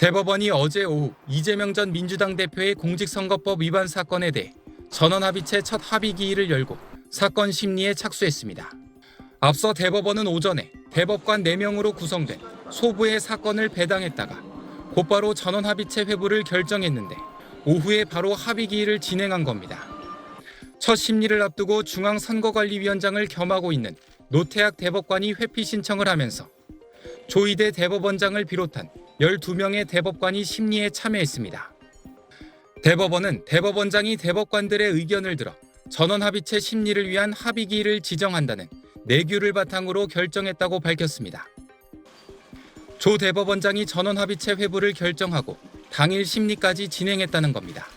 대법원이 어제 오후 이재명 전 민주당 대표의 공직선거법 위반 사건에 대해 전원합의체 첫 합의기일을 열고 사건 심리에 착수했습니다. 앞서 대법원은 오전에 대법관 4명으로 구성된 소부의 사건을 배당했다가 곧바로 전원합의체 회부를 결정했는데 오후에 바로 합의기일을 진행한 겁니다. 첫 심리를 앞두고 중앙선거관리위원장을 겸하고 있는 노태학 대법관이 회피 신청을 하면서 조희대 대법원장을 비롯한 12명의 대법관이 심리에 참여했습니다. 대법원은 대법원장이 대법관들의 의견을 들어 전원합의체 심리를 위한 합의기일을 지정한다는 내규를 바탕으로 결정했다고 밝혔습니다. 조 대법원장이 전원합의체 회부를 결정하고 당일 심리까지 진행했다는 겁니다.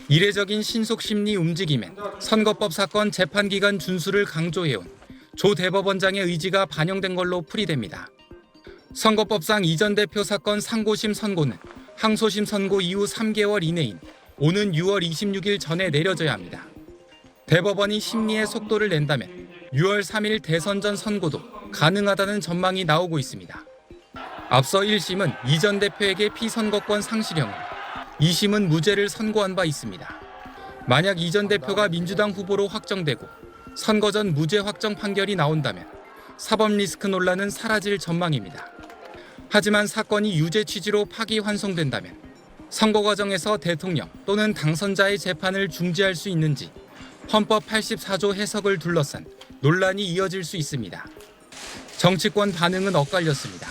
이례적인 신속심리 움직임엔 선거법 사건 재판기간 준수를 강조해온 조 대법원장의 의지가 반영된 걸로 풀이됩니다. 선거법상 이전 대표 사건 상고심 선고는 항소심 선고 이후 3개월 이내인 오는 6월 26일 전에 내려져야 합니다. 대법원이 심리의 속도를 낸다면 6월 3일 대선 전 선고도 가능하다는 전망이 나오고 있습니다. 앞서 1심은 이전 대표에게 피선거권 상실형을, 2심은 무죄를 선고한 바 있습니다. 만약 이전 대표가 민주당 후보로 확정되고 선거 전 무죄 확정 판결이 나온다면 사법 리스크 논란은 사라질 전망입니다. 하지만 사건이 유죄 취지로 파기환송된다면 선거 과정에서 대통령 또는 당선자의 재판을 중지할 수 있는지 헌법 84조 해석을 둘러싼 논란이 이어질 수 있습니다. 정치권 반응은 엇갈렸습니다.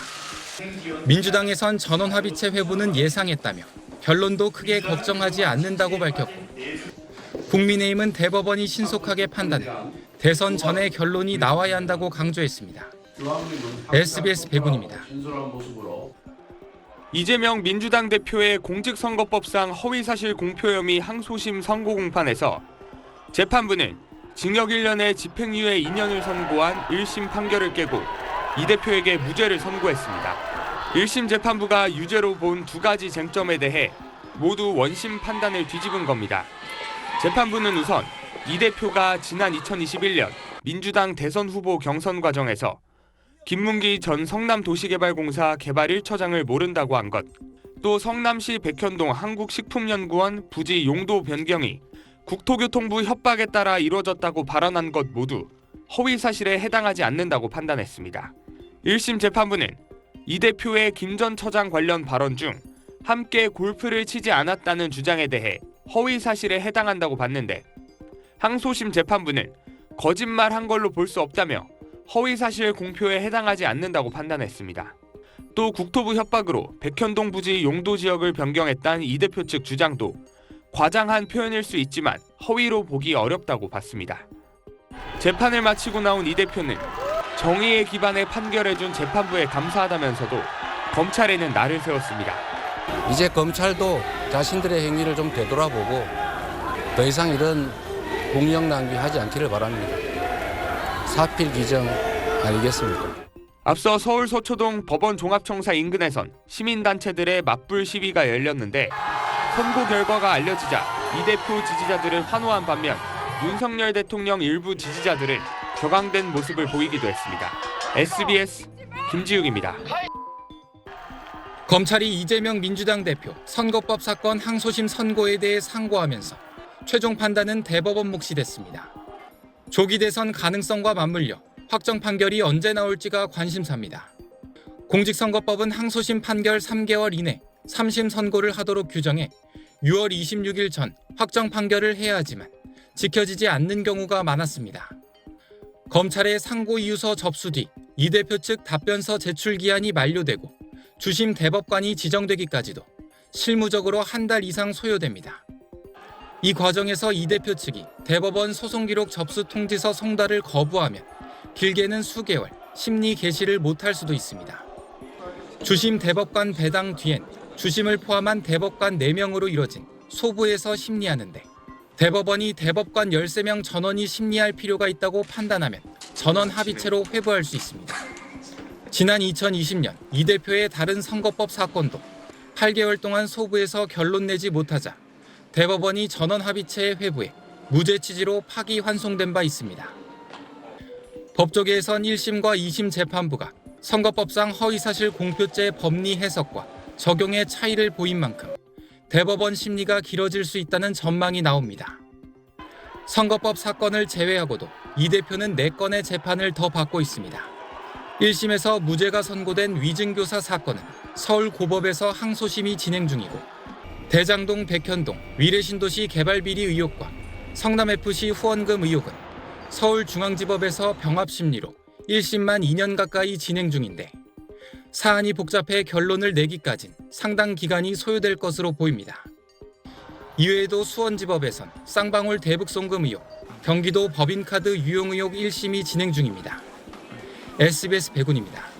민주당에선 전원합의체 회부는 예상했다며 결론도 크게 걱정하지 않는다고 밝혔고, 국민의힘은 대법원이 신속하게 판단해 대선 전에 결론이 나와야 한다고 강조했습니다. SBS 백운입니다. 이재명 민주당 대표의 공직선거법상 허위사실 공표 혐의 항소심 선고 공판에서 재판부는 징역 1년에 집행유예 2년을 선고한 1심 판결을 깨고 이 대표에게 무죄를 선고했습니다. 1심 재판부가 유죄로 본 2가지 쟁점에 대해 모두 원심 판단을 뒤집은 겁니다. 재판부는 우선 이 대표가 지난 2021년 민주당 대선 후보 경선 과정에서 김문기 전 성남도시개발공사 개발 1처장을 모른다고 한 것, 또 성남시 백현동 한국식품연구원 부지 용도 변경이 국토교통부 협박에 따라 이루어졌다고 발언한 것 모두 허위 사실에 해당하지 않는다고 판단했습니다. 1심 재판부는 이 대표의 김 전 처장 관련 발언 중 함께 골프를 치지 않았다는 주장에 대해 허위 사실에 해당한다고 봤는데, 항소심 재판부는 거짓말한 걸로 볼 수 없다며 허위사실 공표에 해당하지 않는다고 판단했습니다. 또 국토부 협박으로 백현동 부지 용도 지역을 변경했다는 이 대표 측 주장도 과장한 표현일 수 있지만 허위로 보기 어렵다고 봤습니다. 재판을 마치고 나온 이 대표는 정의에 기반해 판결해준 재판부에 감사하다면서도 검찰에는 날을 세웠습니다. 이제 검찰도 자신들의 행위를 좀 되돌아보고 더 이상 이런 공력 낭비하지 않기를 바랍니다. 사필 규정 아니겠습니까? 앞서 서울 서초동 법원 종합청사 인근에선 시민단체들의 맞불 시위가 열렸는데, 선고 결과가 알려지자 이 대표 지지자들은 환호한 반면 윤석열 대통령 일부 지지자들은 격앙된 모습을 보이기도 했습니다. SBS 김지욱입니다. 검찰이 이재명 민주당 대표 선거법 사건 항소심 선고에 대해 상고하면서 최종 판단은 대법원 몫이 됐습니다. 조기 대선 가능성과 맞물려 확정 판결이 언제 나올지가 관심사입니다. 공직선거법은 항소심 판결 3개월 이내 3심 선고를 하도록 규정해 6월 26일 전 확정 판결을 해야 하지만 지켜지지 않는 경우가 많았습니다. 검찰의 상고 이유서 접수 뒤 이 대표 측 답변서 제출 기한이 만료되고 주심 대법관이 지정되기까지도 실무적으로 한 달 이상 소요됩니다. 이 과정에서 이 대표 측이 대법원 소송기록 접수 통지서 송달을 거부하면 길게는 수개월 심리 개시를 못할 수도 있습니다. 주심 대법관 배당 뒤엔 주심을 포함한 대법관 4명으로 이뤄진 소부에서 심리하는데, 대법원이 대법관 13명 전원이 심리할 필요가 있다고 판단하면 전원 합의체로 회부할 수 있습니다. 지난 2020년 이 대표의 다른 선거법 사건도 8개월 동안 소부에서 결론 내지 못하자 대법원이 전원 합의체의 회부에 무죄 취지로 파기환송된 바 있습니다. 법조계에선 1심과 2심 재판부가 선거법상 허위사실 공표죄 법리 해석과 적용의 차이를 보인 만큼 대법원 심리가 길어질 수 있다는 전망이 나옵니다. 선거법 사건을 제외하고도 이 대표는 4건의 재판을 더 받고 있습니다. 1심에서 무죄가 선고된 위증교사 사건은 서울고법에서 항소심이 진행 중이고, 대장동 백현동 위례신도시 개발비리 의혹과 성남FC 후원금 의혹은 서울중앙지법에서 병합심리로 1심만 2년 가까이 진행 중인데, 사안이 복잡해 결론을 내기까진 상당 기간이 소요될 것으로 보입니다. 이외에도 수원지법에선 쌍방울 대북송금 의혹, 경기도 법인카드 유용 의혹 1심이 진행 중입니다. SBS 백운입니다.